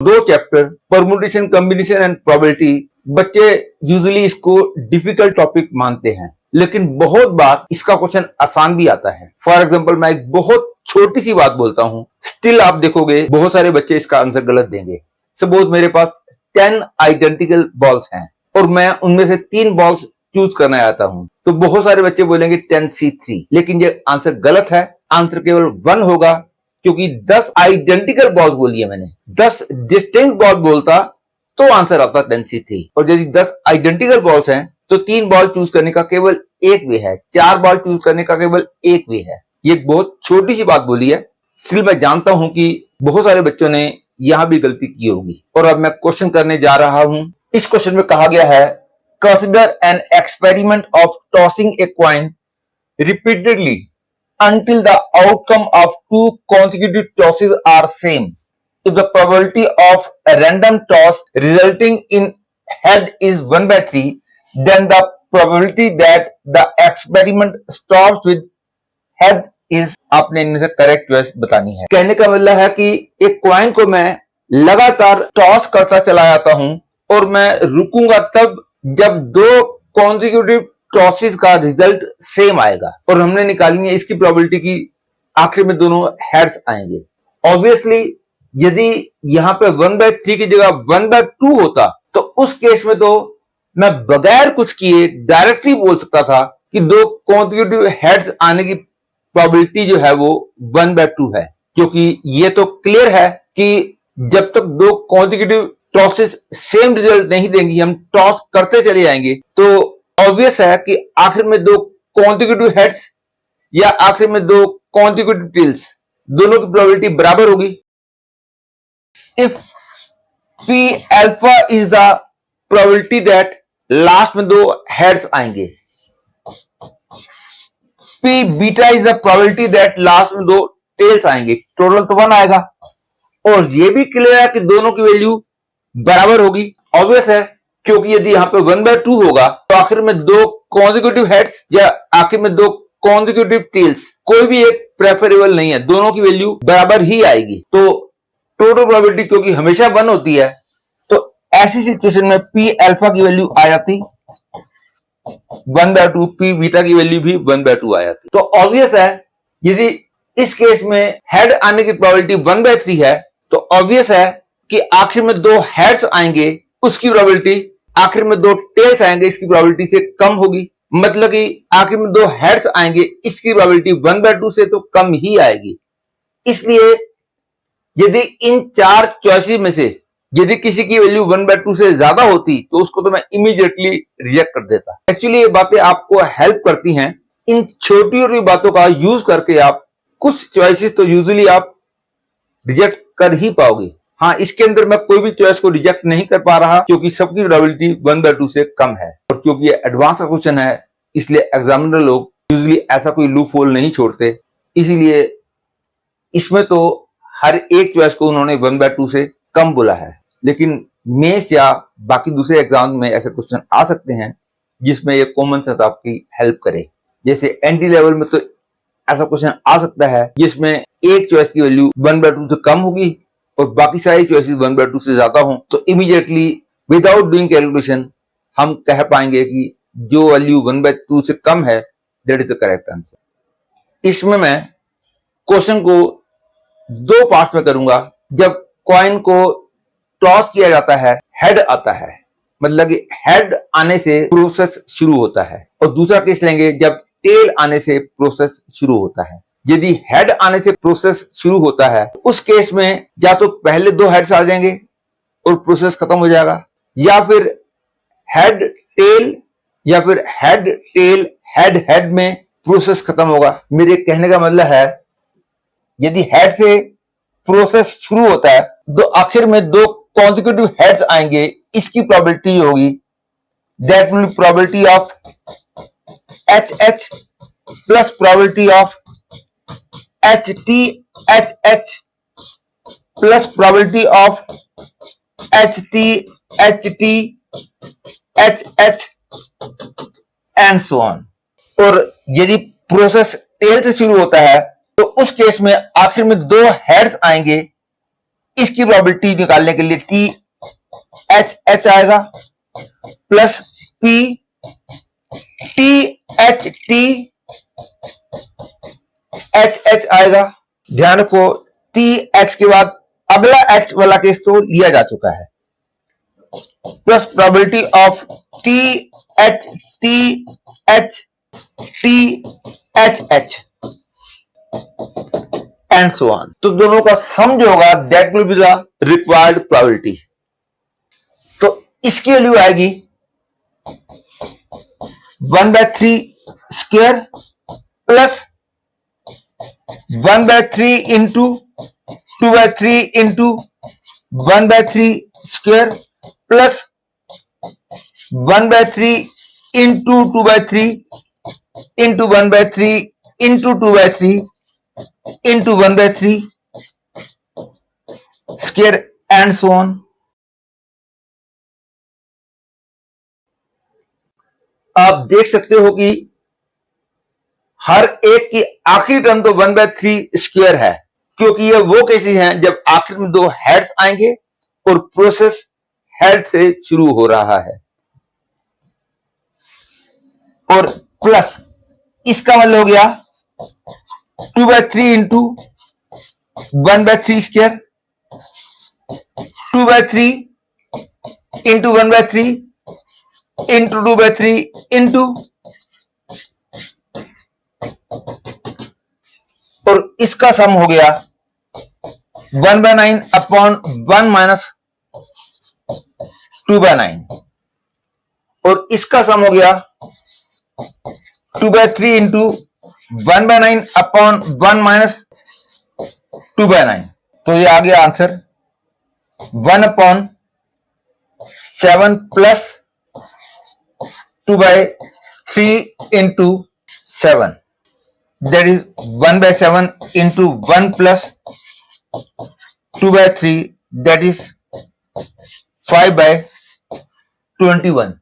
दो chapter permutation, combination and probability बच्चे usually इसको डिफिकल्ट टॉपिक मानते हैं, लेकिन बहुत बार इसका क्वेश्चन आसान भी आता है। फॉर एग्जांपल मैं एक बहुत छोटी सी बात बोलता हूं, स्टिल आप देखोगे बहुत सारे बच्चे इसका आंसर गलत देंगे। सपोज मेरे पास 10 आइडेंटिकल बॉल्स हैं और मैं उनमें से 3 बॉल्स चूज करना चाहता हूं, तो बहुत सारे बच्चे बोलेंगे 10C3, लेकिन ये आंसर गलत है। आंसर केवल 1 होगा, क्योंकि 10 आइडेंटिकल बॉल्स बोली है मैंने। 10 डिस्टिंक्ट बॉल बोलता तो आंसर आता 10C3, और यदि 10 आइडेंटिकल बॉल्स हैं तो 3 बॉल चूज करने का केवल एक वे है, 4 बॉल चूज करने का केवल एक वे है। ये बहुत छोटी सी बात बोली है, इसलिए मैं जानता हूं कि बहुत सारे बच्चों ने यहां भी गलती की होगी। और अब मैं क्वेश्चन करने जा रहा हूं। इस क्वेश्चन में कहा गया है, consider an experiment of tossing a coin repeatedly until the outcome of 2 consecutive tosses are same. If the probability of a random toss resulting in head is 1/3, then the probability that the experiment stops with head is, आपने इनमें से correct choice बतानी है। कहने का मतलब है कि एक कॉइन को मैं लगातार टॉस करता चला जाता हूं और मैं रुकूंगा तब जब 2 कॉन्जिक्यूटिव टॉसेस का रिजल्ट सेम आएगा, और हमने निकाली है इसकी प्रोबेबिलिटी की आखिर में दोनों हेड्स आएंगे। ऑब्वियसली यदि यहां पे 1/3 की जगह 1/2 होता तो उस केस में तो मैं बगैर कुछ किए डायरेक्टली बोल सकता था कि 2 कॉन्जिक्यूटिव हेड्स आने की प्रोबेबिलिटी जो है वो 1/2 है, क्योंकि ये तो क्लियर है कि जब तक 2 कॉन्जिक्यूटिव टॉसेस सेम रिजल्ट नहीं देंगी, हम टॉस करते चले जाएंगे, तो ऑब्वियस है कि आखिर में 2 कॉन्जिक्यूटिव हेड्स या आखिर में 2 कॉन्जिक्यूटिव टेल्स, दोनों की प्रोबेबिलिटी बराबर होगी। If P alpha is the probability that last में 2 हेड्स आएंगे, P beta is the probability that last में 2 टेल्स आएंगे, टोटल तो 1 आएगा। और ये भी क्लियर है कि दोनों की वैल्यू बराबर होगी। ऑब्वियस है, क्योंकि यदि यहां पे 1/2 होगा तो आखिर में 2 कॉन्जिक्यूटिव हेड्स या आखिर में 2 कॉन्जिक्यूटिव टेल्स, कोई भी एक प्रेफरेबल नहीं है, दोनों की वैल्यू बराबर ही आएगी। तो टोटल प्रोबेबिलिटी क्योंकि हमेशा 1 होती है, तो ऐसी सिचुएशन में पी अल्फा की वैल्यू आ जाती 1/2, पी बीटा की वैल्यू भी 1/2 आ जाती। तो ऑब्वियस है, यदि इस केस में हेड आने की प्रोबेबिलिटी 1/3 है, तो ऑब्वियस है कि आखिर में 2 हेड्स आएंगे, उसकी प्रोबेबिलिटी आखिर में 2 टेल्स आएंगे, इसकी प्रोबेबिलिटी से कम होगी। मतलब कि आखिर में 2 हेड्स आएंगे, इसकी प्रोबेबिलिटी 1/2 से तो कम ही आएगी। इसलिए यदि इन 4 चॉइसेस में से यदि किसी की वैल्यू 1/2 से ज्यादा होती तो उसको तो मैं इमीडिएटली रिजेक्ट कर देता। एक्चुअली ये बातें आपको हेल्प करती हैं। इन छोटी छोटी बातों का यूज करके आप कुछ चॉइसेस तो यूजुअली आप रिजेक्ट कर ही पाओगे। हाँ, इसके अंदर मैं कोई भी चॉइस को रिजेक्ट नहीं कर पा रहा, क्योंकि सबकी प्रोबेबिलिटी 1/2 से कम है, और क्योंकि ये एडवांस का क्वेश्चन है, इसलिए एग्जामिनर लोग यूजुअली ऐसा कोई लूप होल नहीं छोड़ते। इसीलिए इसमें तो हर एक चॉइस को उन्होंने 1/2 से कम बोला है। लेकिन मेंस या बाकी दूसरे एग्जाम में ऐसे क्वेश्चन आ सकते हैं जिसमें ये कॉमन सेंस आपकी हेल्प करे। जैसे एनटी लेवल में तो ऐसा क्वेश्चन आ सकता है जिसमें एक चॉइस की वैल्यू 1/2 से कम होगी और बाकी सारी चॉइसेस 1/2 से ज्यादा हों, तो इमीडिएटली विदाउट डूइंग कैलकुलेशन हम कह पाएंगे कि जो वैल्यू 1/2 से कम है that is the correct answer. इसमें मैं क्वेश्चन को 2 पार्ट में करूंगा। जब कॉइन को टॉस किया जाता है, हेड आता है, मतलब कि हेड आने से प्रोसेस शुरू होता है, और दूसरा केस लेंगे जब टेल आने से प्रोसेस शुरू होता है। यदि हेड आने से प्रोसेस शुरू होता है, उस केस में या तो पहले 2 हेड्स आ जाएंगे और प्रोसेस खत्म हो जाएगा, या फिर हेड टेल, या फिर हेड टेल हेड हेड में प्रोसेस खत्म होगा। मेरे कहने का मतलब है, यदि हेड से प्रोसेस शुरू होता है तो आखिर में 2 कॉन्जिक्यूटिव हेड्स आएंगे, इसकी प्रोबेबिलिटी होगी that will probability of H H plus probability of H T H H plus probability of H T H H and so on. और यदि प्रोसेस टेल से शुरू होता है तो उस केस में आखिर में 2 हेड्स आएंगे, इसकी प्रोबेबिलिटी निकालने के लिए टी एच आएगा प्लस पी टी एच आएगा। ध्यान रखो टी एच के बाद अगला एच वाला केस तो लिया जा चुका है, plus probability of T H and so on. तो दोनों का सम जो होगा that will be the required probability. तो इसकी वैल्यू आएगी 1/3 square plus 1/3 into 2/3 into 1/3 square plus 1/3 into 2/3 into 1/3 into 2/3 into 1/3 square and so on. आप देख सकते हो कि हर एक की आखिरी टर्म तो 1/3 स्क्वायर है, क्योंकि ये वो केसेस हैं जब आखिर में दो हेड्स आएंगे और प्रोसेस हेड से शुरू हो रहा है। और प्लस इसका मतलब हो गया 2/3 into 1/3 square 2/3 into 1/3 into 2/3 into और इसका सम हो गया 1/9 अपॉन 1 माइनस 2/9 और इसका सम हो गया 2/3 इंटू 1/9 अपॉन 1 माइनस 2/9। तो ये आ गया answer 1/7 plus 2/3 into 7, that is 1/7 into 1 plus 2/3, that is 5/21।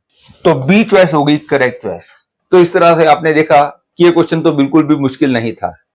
तो बी चॉइस होगी करेक्ट चॉइस। तो इस तरह से आपने देखा कि ये क्वेश्चन तो बिल्कुल भी मुश्किल नहीं था।